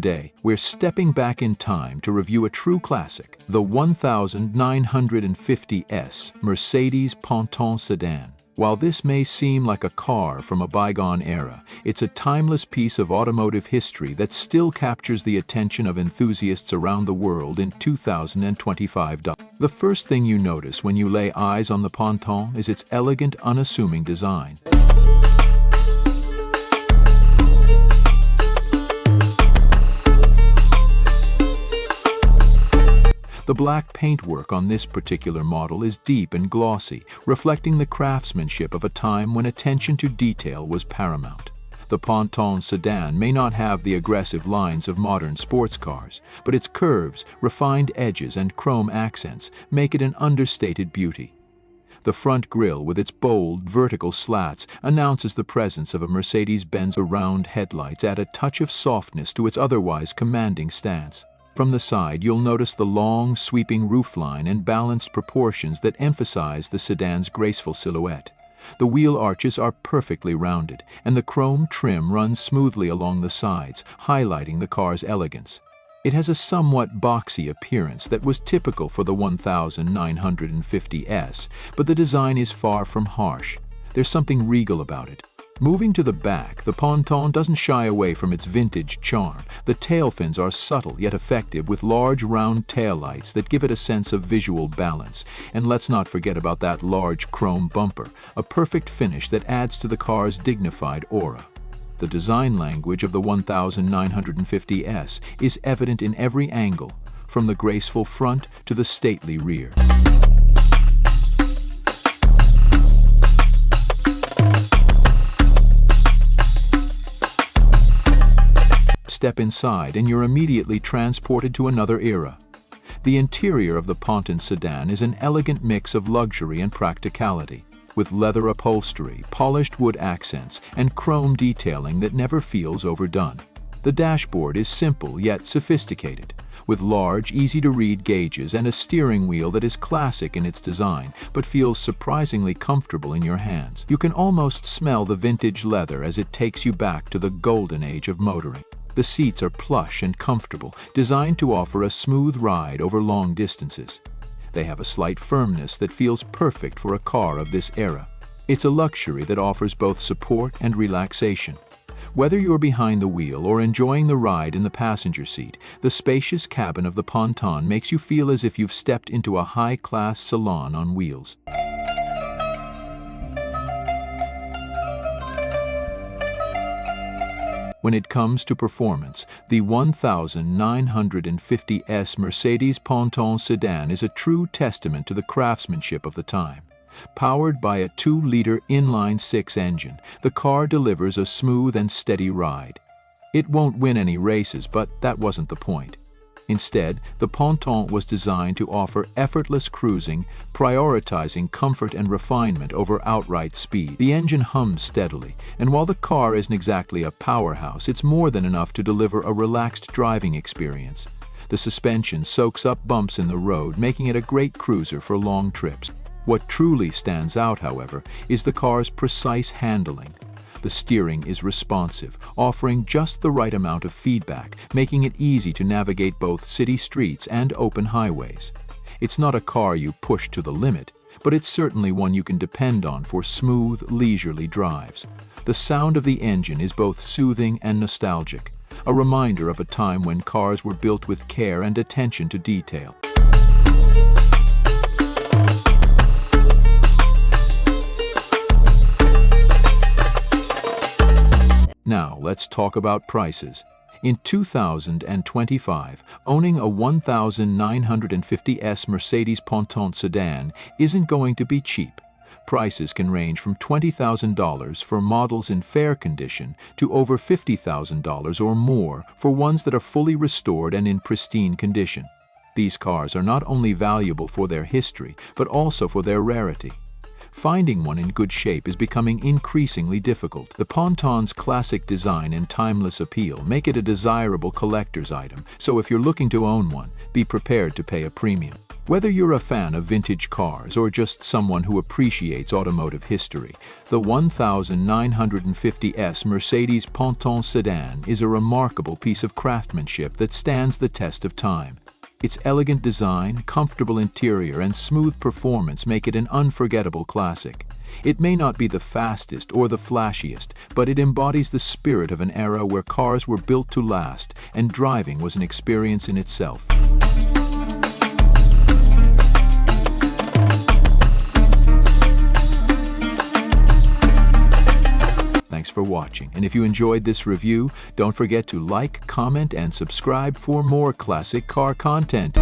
Today, we're stepping back in time to review a true classic, the 1950s Mercedes Ponton Sedan. While this may seem like a car from a bygone era, it's a timeless piece of automotive history that still captures the attention of enthusiasts around the world in 2025. The first thing you notice when you lay eyes on the Ponton is its elegant, unassuming design. The black paintwork on this particular model is deep and glossy, reflecting the craftsmanship of a time when attention to detail was paramount. The Ponton Sedan may not have the aggressive lines of modern sports cars, but its curves, refined edges, and chrome accents make it an understated beauty. The front grille, with its bold, vertical slats, announces the presence of a Mercedes-Benz. Round headlights add a touch of softness to its otherwise commanding stance. From the side, you'll notice the long, sweeping roofline and balanced proportions that emphasize the sedan's graceful silhouette. The wheel arches are perfectly rounded, and the chrome trim runs smoothly along the sides, highlighting the car's elegance. It has a somewhat boxy appearance that was typical for the 1950s, but the design is far from harsh. There's something regal about it. Moving to the back, the Ponton doesn't shy away from its vintage charm. The tail fins are subtle yet effective, with large round taillights that give it a sense of visual balance. And let's not forget about that large chrome bumper, a perfect finish that adds to the car's dignified aura. The design language of the 1950s is evident in every angle, from the graceful front to the stately rear. Step inside and you're immediately transported to another era. The interior of the Ponton Sedan is an elegant mix of luxury and practicality, with leather upholstery, polished wood accents, and chrome detailing that never feels overdone. The dashboard is simple yet sophisticated, with large, easy-to-read gauges and a steering wheel that is classic in its design, but feels surprisingly comfortable in your hands. You can almost smell the vintage leather as it takes you back to the golden age of motoring. The seats are plush and comfortable, designed to offer a smooth ride over long distances. They have a slight firmness that feels perfect for a car of this era. It's a luxury that offers both support and relaxation. Whether you're behind the wheel or enjoying the ride in the passenger seat, the spacious cabin of the Ponton makes you feel as if you've stepped into a high-class salon on wheels. When it comes to performance, the 1950s Mercedes Ponton Sedan is a true testament to the craftsmanship of the time. Powered by a 2-liter inline-six engine, the car delivers a smooth and steady ride. It won't win any races, but that wasn't the point. Instead, the Ponton was designed to offer effortless cruising, prioritizing comfort and refinement over outright speed. The engine hums steadily, and while the car isn't exactly a powerhouse, it's more than enough to deliver a relaxed driving experience. The suspension soaks up bumps in the road, making it a great cruiser for long trips. What truly stands out, however, is the car's precise handling. The steering is responsive, offering just the right amount of feedback, making it easy to navigate both city streets and open highways. It's not a car you push to the limit, but it's certainly one you can depend on for smooth, leisurely drives. The sound of the engine is both soothing and nostalgic, a reminder of a time when cars were built with care and attention to detail. Now, let's talk about prices. In 2025, owning a 1950s Mercedes Ponton Sedan isn't going to be cheap. Prices can range from $20,000 for models in fair condition to over $50,000 or more for ones that are fully restored and in pristine condition. These cars are not only valuable for their history, but also for their rarity. finding one in good shape is becoming increasingly difficult. The Ponton's classic design and timeless appeal make it a desirable collector's item, so if you're looking to own one, be prepared to pay a premium. Whether you're a fan of vintage cars or just someone who appreciates automotive history, the 1950s Mercedes Ponton Sedan is a remarkable piece of craftsmanship that stands the test of time. Its elegant design, comfortable interior, and smooth performance make it an unforgettable classic. It may not be the fastest or the flashiest, but it embodies the spirit of an era where cars were built to last and driving was an experience in itself. Thanks for watching, and if you enjoyed this review, don't forget to like, comment, and subscribe for more classic car content.